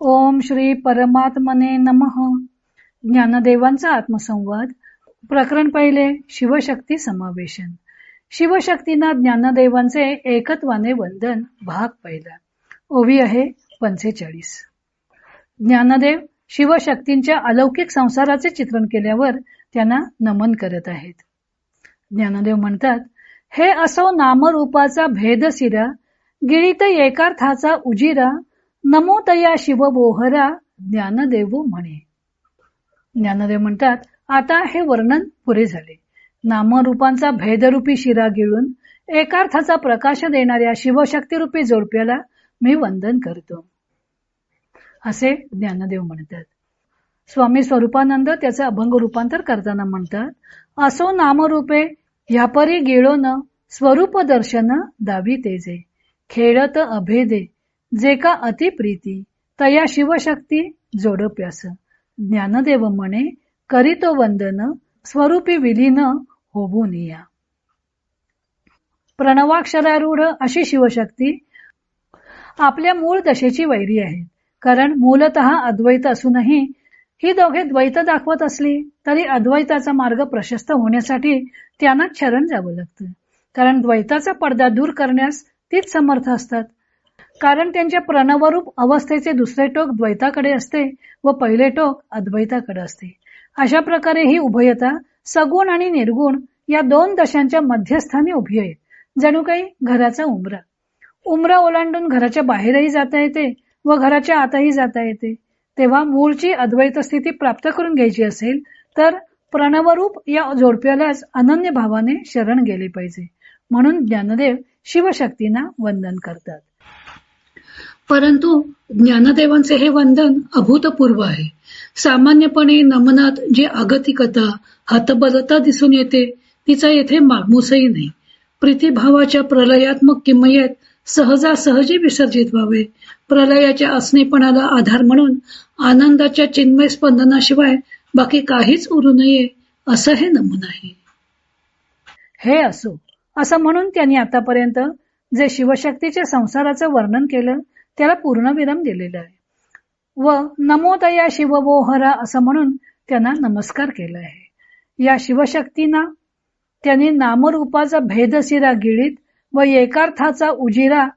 ओम श्री परमात्मने नमः. ज्ञानदेवांचा आत्मसंवाद. प्रकरण पहिले. शिवशक्ती समावेशन. शिवशक्तींना ज्ञानदेवांचे एकत्वाने वंदन. भाग पहिला. ओवी आहे 45. ज्ञानदेव शिवशक्तींच्या अलौकिक संसाराचे चित्रण केल्यावर त्यांना नमन करत आहेत. ज्ञानदेव म्हणतात, हे असो नामरूपाचा भेद शिरा, गिळीत एकार्थाचा उजिरा, नमो तया शिवबोहरा, ज्ञानदेव म्हणे. ज्ञानदेव म्हणतात, आता हे वर्णन पुरे झाले. नामरूपांचा भेदरूपी शिरा गिळून एकार्थाचा प्रकाश देणाऱ्या शिवशक्तीरूपी जोडप्याला मी वंदन करतो, असे ज्ञानदेव म्हणतात. स्वामी स्वरूपानंद त्याचे अभंग रूपांतर करताना म्हणतात, असो नामरूपे ह्यापरी गिळोन, स्वरूप दर्शन दावी तेजे, खेळत अभेदे जे का अतिप्रीती, तया शिवशक्ती जोडप्यास, ज्ञानदेव म्हणे करीतो वंदन, स्वरूपी विलीन होऊन या. प्रणवाक्षरारूढ अशी शिवशक्ती आपल्या मूळ दशेची वैरी आहे. कारण मूलतः अद्वैत असूनही ही दोघे द्वैत दाखवत असली तरी अद्वैताचा मार्ग प्रशस्त होण्यासाठी त्यांना शरण जावं लागतं. कारण द्वैताचा पडदा दूर करण्यास तीच समर्थ असतात. कारण त्यांच्या प्रणवरूप अवस्थेचे दुसरे टोक द्वैताकडे असते व पहिले टोक अद्वैताकडे असते. अशा प्रकारे ही उभयता सगुण आणि निर्गुण या दोन दशांच्या मध्यस्थानी उभी आहे. जणू काही घराचा उंबरा. उंबरा ओलांडून घराच्या बाहेरही जाता येते व घराच्या आतही जाता येते. तेव्हा मूळची अद्वैत स्थिती प्राप्त करून घ्यायची असेल तर प्रणवरूप या जोडप्यालाच अनन्य भावाने शरण गेले पाहिजे. म्हणून ज्ञानदेव शिवशक्तींना वंदन करतात. परंतु ज्ञानदेवांचे हे वंदन अभूतपूर्व आहे. सामान्यपणे नमनात जी आगतिकता, हतबलता दिसून येते तिचा येथे मागमूसही नाही. प्रीतिभावाच्या प्रलयात्मक किमयेत सहजासहजी विसर्जित व्हावे. प्रलयाच्या असणेपणाला आधार म्हणून आनंदाच्या चिन्मय स्पंदनाशिवाय बाकी काहीच उरू नये, असं हे नमन आहे. हे असो असं म्हणून त्यांनी आतापर्यंत जे शिवशक्तीच्या संसाराचं वर्णन केलं त्याला पूर्णविराम दिलेला आहे व नमोदया शिवबोहरा असं म्हणून त्यांना नमस्कार केला आहे. या शिवशक्तींना त्यांनी नामरूपाचा भेदशिरा गिळीत व एकार्थाचा उजिरा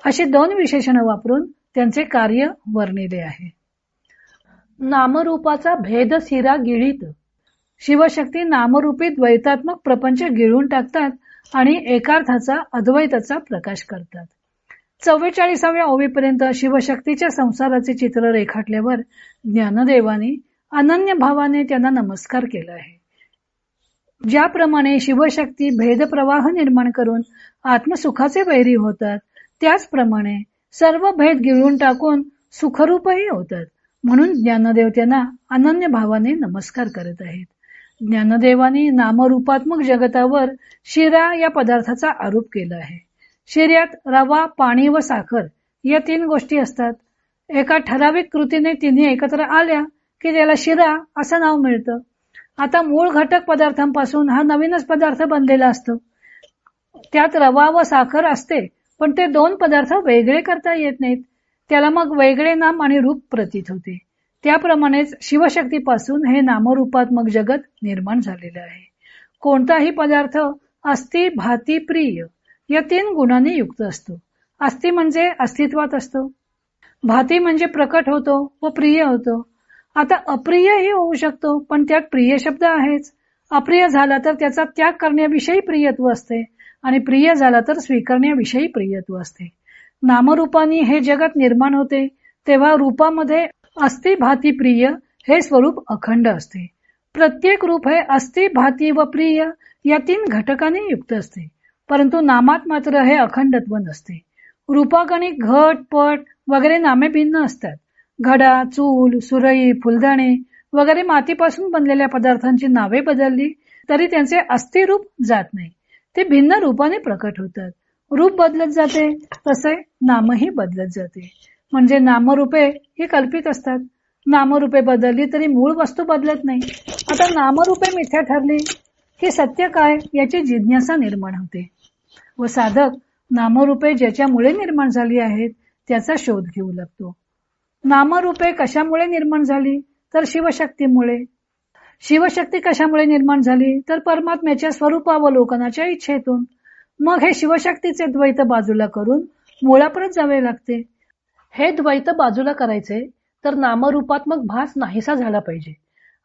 अशी दोन विशेषणं वापरून त्यांचे कार्य वर्णिले आहे. नामरूपाचा भेदशिरा गिळीत. शिवशक्ती नामरूपी द्वैतात्मक प्रपंच गिळून टाकतात आणि एकार्थाचा अद्वैताचा प्रकाश करतात. 44व्या ओवीपर्यंत शिवशक्तीच्या संसाराचे चित्र रेखाटल्यावर ज्ञानदेवानी अनन्य भावाने त्यांना नमस्कार केला आहे. ज्याप्रमाणे शिवशक्ती भेदप्रवाह निर्माण करून आत्मसुखाचे वैरी होतात त्याचप्रमाणे सर्व भेद गिळून टाकून सुखरूपही होतात. म्हणून ज्ञानदेव त्यांना अनन्य भावाने नमस्कार करत आहेत. ज्ञानदेवानी नामरूपात्मक जगतावर शिरा या पदार्थाचा आरोप केला आहे. शिऱ्यात रवा, पाणी व साखर या तीन गोष्टी असतात. एका ठराविक कृतीने तिन्ही एकत्र आल्या की त्याला शिरा असं नाव मिळतं. आता मूळ घटक पदार्थांपासून हा नवीनच पदार्थ बनलेला असतो. त्यात रवा व साखर असते पण ते दोन पदार्थ वेगळे करता येत नाहीत. त्याला मग वेगळे नाम आणि रूप प्रतीत होते. त्याप्रमाणेच शिवशक्तीपासून हे नामरूपात्मक जगत निर्माण झालेले आहे. कोणताही पदार्थ अस्ति, भाती, प्रिय या तीन गुणांनी युक्त असतो. अस्ति म्हणजे अस्तित्वात असतो, भाती म्हणजे प्रकट होतो व प्रिय होतो. आता अप्रियही होऊ शकतो पण त्यात प्रिय शब्द आहेच. अप्रिय झाला तर त्याचा त्याग करण्याविषयी प्रियत्व असते आणि प्रिय झाला तर स्वीकारण्याविषयी प्रियत्व असते. नामरूपानी हे जगत निर्माण होते तेव्हा रूपामध्ये अस्ति, भाती, प्रिय हे स्वरूप अखंड असते. प्रत्येक रूप हे अस्ति, भाती व प्रिय या तीन घटकांनी युक्त असते. परंतु नामात मात्र हे अखंडत्व नसते. रूपागणी घट, पट वगैरे नामे भिन्न असतात. घडा, चूल, सुरई, फुलदाणे वगैरे मातीपासून बनलेल्या पदार्थांची नावे बदलली तरी त्यांचे अस्थिरूप जात नाही. ते भिन्न रूपाने प्रकट होतात. रूप बदलत जाते तसे नामही बदलत जाते. म्हणजे नामरूपे ही कल्पित असतात. नामरूपे बदलली तरी मूळ वस्तू बदलत नाही. आता नामरूपे मिथ्या ठरली की सत्य काय याची जिज्ञासा निर्माण होते व साधक नामरूपे ज्याच्यामुळे निर्माण झाली आहेत त्याचा शोध घेऊ लागतो. नामरूपे कशामुळे निर्माण झाली? तर शिवशक्तीमुळे. शिवशक्ती कशामुळे निर्माण झाली? तर परमात्म्याच्या स्वरूपावलोकनाच्या इच्छेतून. मग हे शिवशक्तीचे द्वैत बाजूला करून मुळापर्यंत जावे लागते. हे द्वैत बाजूला करायचे तर नामरूपात्मक भास नाहीसा झाला पाहिजे,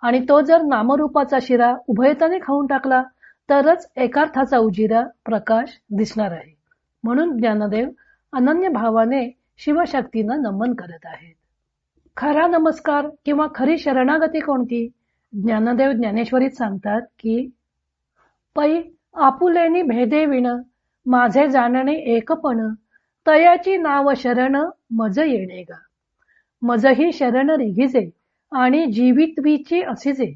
आणि तो जर नामरूपाचा शिरा उभयताने खाऊन टाकला तरच एकार्थाचा उजिरा प्रकाश दिसणार आहे. म्हणून ज्ञानदेव अनन्य भावाने शिवशक्तींना नमन करत आहेत. खरा नमस्कार किंवा खरी शरणागती कोणती? ज्ञानदेव ज्ञानेश्वरीत सांगतात की पै आपुलेनी भेदे विण, माझे जाणणे एकपण, तयाची नाव शरण मज येणे गा. मजही शरण रिघिजे आणि जीवितवीची असिजे,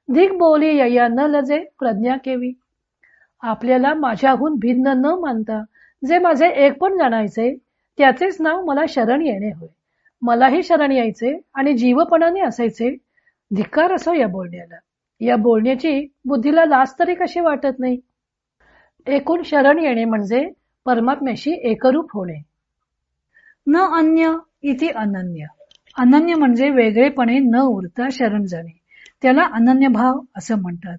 धिक बोली यया न लजे प्रज्ञा केवी. आपल्याला माझ्याहून भिन्न न मानता जे माझे एकपण जाणायचे त्याचेच नाव मला शरण येणे होय. मलाही शरण यायचे आणि जीवपणाने असायचे. धिक्कार असो या बोलण्याला. या बोलण्याची बुद्धीला लाज तरी कशी वाटत नाही. एकूण शरण येणे म्हणजे परमात्म्याशी एकरूप होणे. न अन्य इति अनन्य. अनन्य म्हणजे वेगळेपणे न उरता शरण जाणे. त्याला अनन्य भाव असं म्हणतात.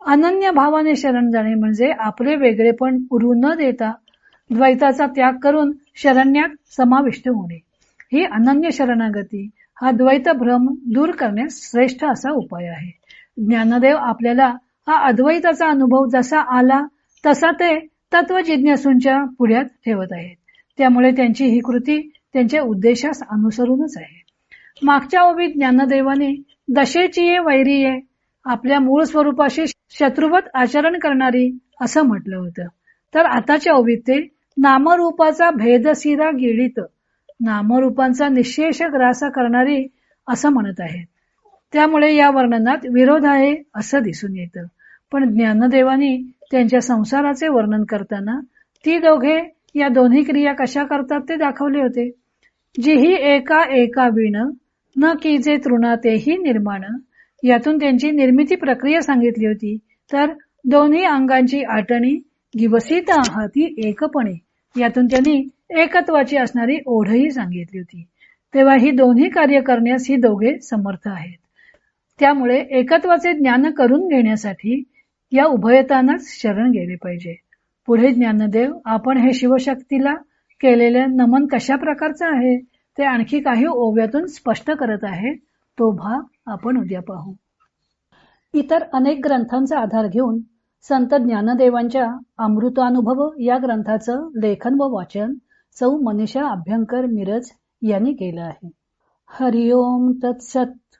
अनन्य भावाने शरण जाणे म्हणजे आपले वेगळेपण उरू न देता द्वैताचा त्याग करून शरण्यात समाविष्ट होणे. ही अनन्य शरणागती हा द्वैत भ्रम दूर करण्यास श्रेष्ठ असा उपाय आहे. ज्ञानदेव आपल्याला हा अद्वैताचा अनुभव जसा आला तसा ते तत्व जिज्ञासूंच्या पुढ्यात ठेवत आहेत. त्यामुळे त्यांची ही कृती त्यांच्या उद्देशास अनुसरूनच आहे. मागच्या ओवीत ज्ञानदेवाने दशेची वैरीये, आपल्या मूळ स्वरूपाशी शत्रुवत आचरण करणारी असं म्हटलं होतं. तर आताच्या ओवीत ते नामरूपाचा भेदशिरा गिळीत, नामरूपांचा निशेष ग्रासा करणारी असं म्हणत आहेत. त्यामुळे या वर्णनात विरोध आहे असं दिसून येतं. पण ज्ञानदेवानी त्यांच्या संसाराचे वर्णन करताना ती दोघे या दोन्ही क्रिया कशा करतात ते दाखवले होते. जीही एका एका विण न कीजे तृणातेही निर्माण, यातून त्यांची निर्मिती प्रक्रिया सांगितली होती. तर दोन्ही अंगांची आटणी गिवसित आहाती एकपणे, यातून त्यांनी एकत्वाची असणारी ओढही सांगितली होती. तेव्हा ही दोन्ही कार्य करण्यास ही दोघे समर्थ आहेत. त्यामुळे एकत्वाचे ज्ञान करून घेण्यासाठी या उभयतांनाच शरण गेले पाहिजे. पुढे ज्ञानदेव आपण हे शिवशक्तीला केलेले नमन कशा प्रकारचं आहे ते आणखी काही ओव्यातून स्पष्ट करत आहे. तो भाग आपण उद्या पाहू. इतर अनेक ग्रंथांचा आधार घेऊन संत ज्ञानदेवांच्या अमृतानुभव या ग्रंथाचं लेखन व वाचन सौ मनीषा अभ्यंकर मिरज यांनी केलं आहे. हरिओम तत्सत.